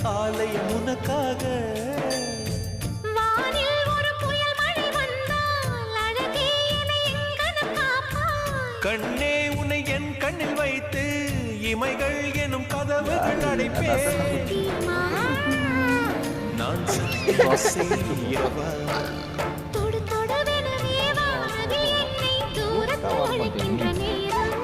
ஆலயம் உனக்காக. வானில் ஒரு புயல் மழை வந்தால் அழகே என்னை எங்கனம் காப்பாய். கண்ணே உன்னை என் கண்ணில் வைத்து இமைகள் எனும் கதவுகள் அடைப்பேன். நான் சத்தியம் செய்யவா தொடு தொடுவெனவே வானவில் என்னை தூரத்தில் அழைக்கின்ற நேரம்.